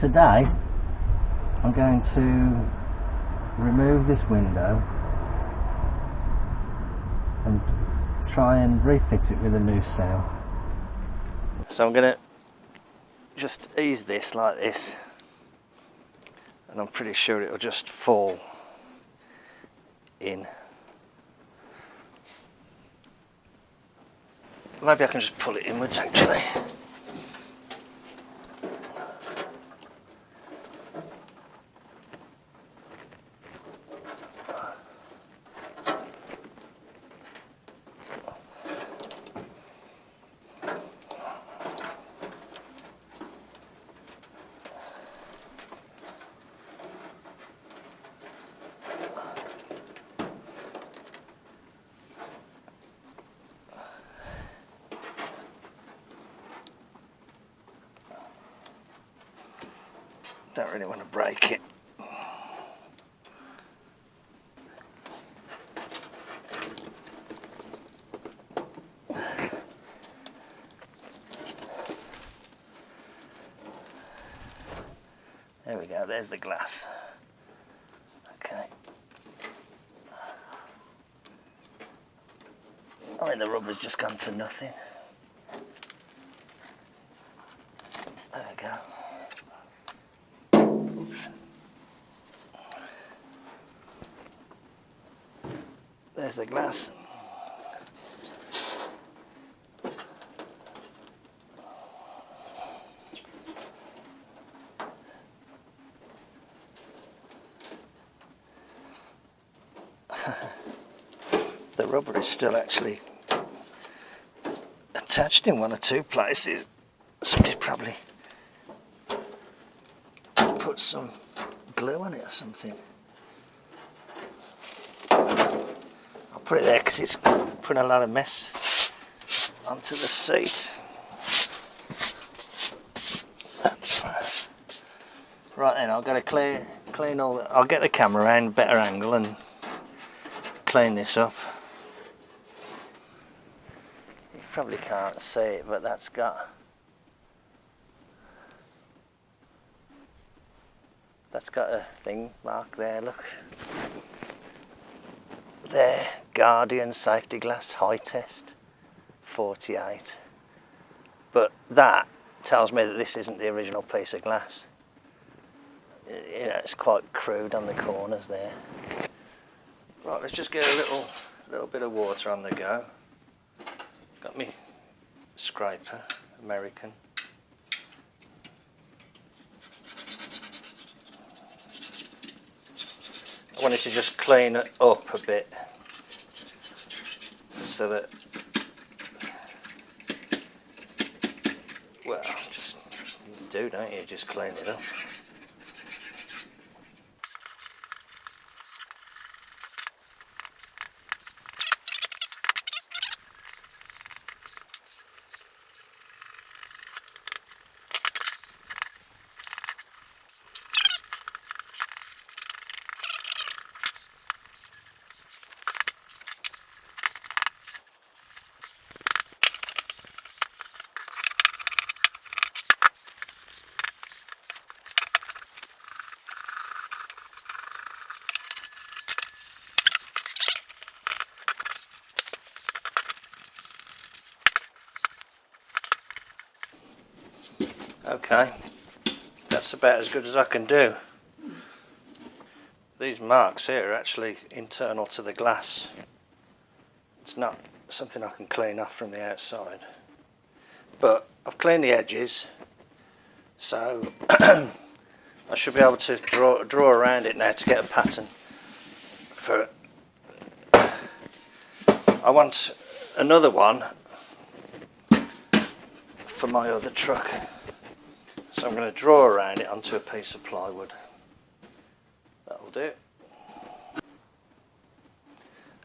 today I'm going to remove this window and try and refit it with a new sill. So I'm going to just ease this like this, and I'm pretty sure it'll just fall in. Maybe I can just pull it inwards actually. Don't really want to break it. There we go, there's the glass. Okay. I mean, the rubber's just gone to nothing. There we go. Oops. There's the glass. The rubber is still actually attached in one or two places. Somebody's probably put some glue on it or something. I'll put it there because it's putting a lot of mess onto the seat. Right then, I've got to clean all the, I'll get the camera around better angle and clean this up. You probably can't see it, but that's got a thing mark there, look. There, Guardian safety glass, high test, 48. But that tells me that this isn't the original piece of glass. You know, it's quite crude on the corners there. Right, let's just get a little bit of water on the go. Got me scraper, American. I wanted to just clean it up a bit so that, well, just you do, don't you? Just clean it up. Okay, that's about as good as I can do. These marks here are actually internal to the glass. It's not something I can clean off from the outside. But I've cleaned the edges, so I should be able to draw around it now to get a pattern for it. I want another one for my other truck. So I'm going to draw around it onto a piece of plywood. That'll do.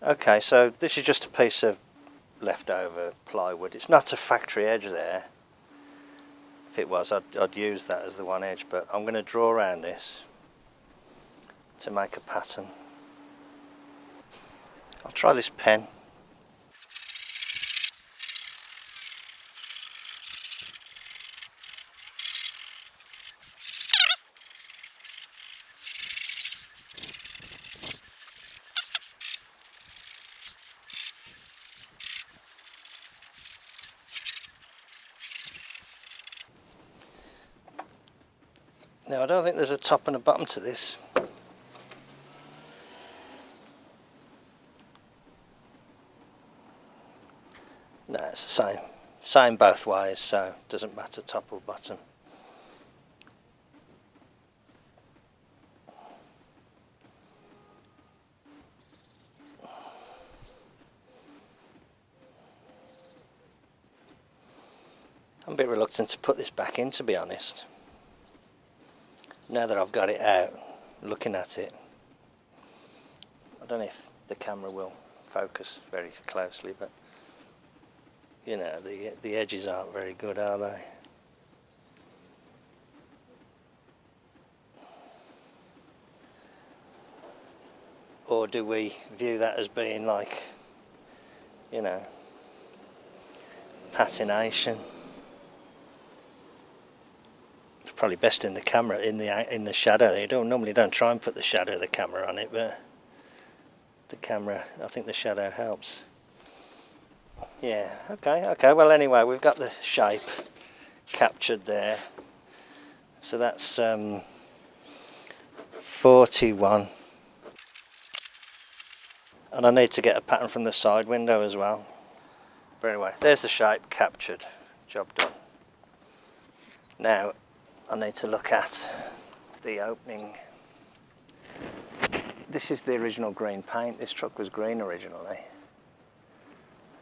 Okay, so this is just a piece of leftover plywood. It's not a factory edge there. If it was, I'd use that as the one edge, but I'm going to draw around this to make a pattern. I'll try this pen. Now I don't think there's a top and a bottom to this. No, it's the same both ways, so it doesn't matter top or bottom. I'm a bit reluctant to put this back in, to be honest. Now that I've got it out, looking at it, I don't know if the camera will focus very closely, but you know, the edges aren't very good, are they? Or do we view that as being like, you know, patination? It's probably best in the camera, in the shadow. You normally don't try and put the shadow of the camera on it, but the camera, I think the shadow helps. Yeah, okay. Well, anyway, we've got the shape captured there. So that's 41. And I need to get a pattern from the side window as well. But anyway, there's the shape captured. Job done. Now I need to look at the opening. This is the original green paint. This truck was green originally.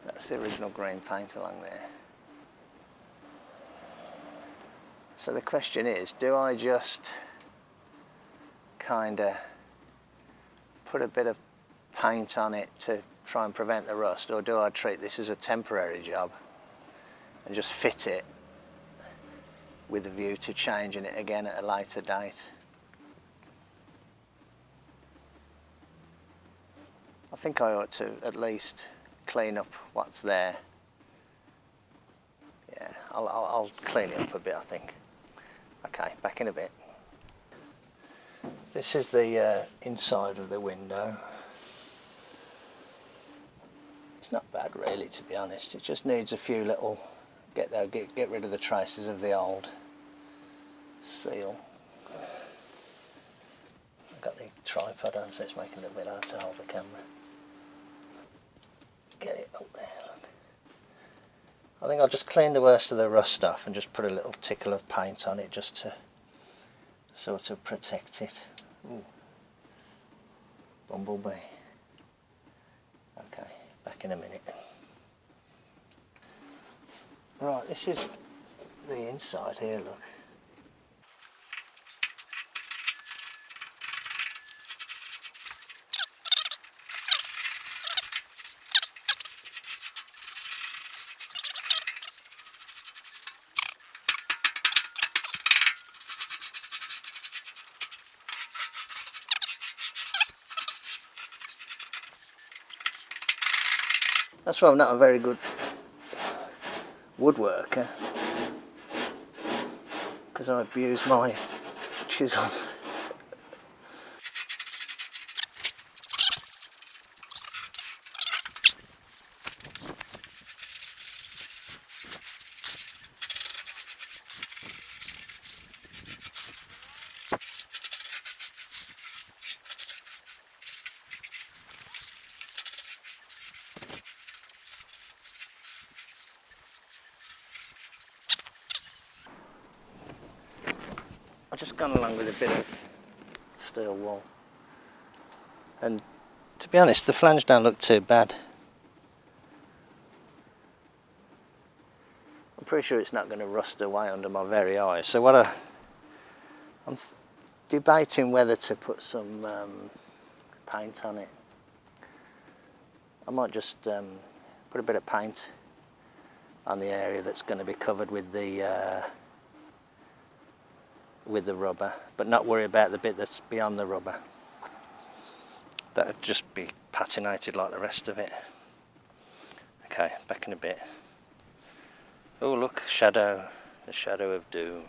That's the original green paint along there. So the question is, do I just kind of put a bit of paint on it to try and prevent the rust, or do I treat this as a temporary job and just fit it with a view to changing it again at a later date? I think I ought to at least clean up what's there. Yeah, I'll clean it up a bit, I think. Okay, back in a bit. This is the inside of the window. It's not bad really, to be honest. It just needs a few little, get rid of the traces of the old seal. I've got the tripod on, so it's making it a bit hard to hold the camera. Get it up there, look. I think I'll just clean the worst of the rust off and just put a little tickle of paint on it just to sort of protect it. Ooh. Bumblebee. Okay, back in a minute. Right, this is the inside here, look. That's why I'm not a very good woodworker, because I abuse my chisel. I've just gone along with a bit of steel wool, and to be honest, the flange don't look too bad. I'm pretty sure it's not going to rust away under my very eyes. So what I'm debating whether to put some paint on it. I might just put a bit of paint on the area that's going to be covered with the rubber, but not worry about the bit that's beyond the rubber. That would just be patinated like the rest of it. Okay, back in a bit. Oh look, shadow, the shadow of doom.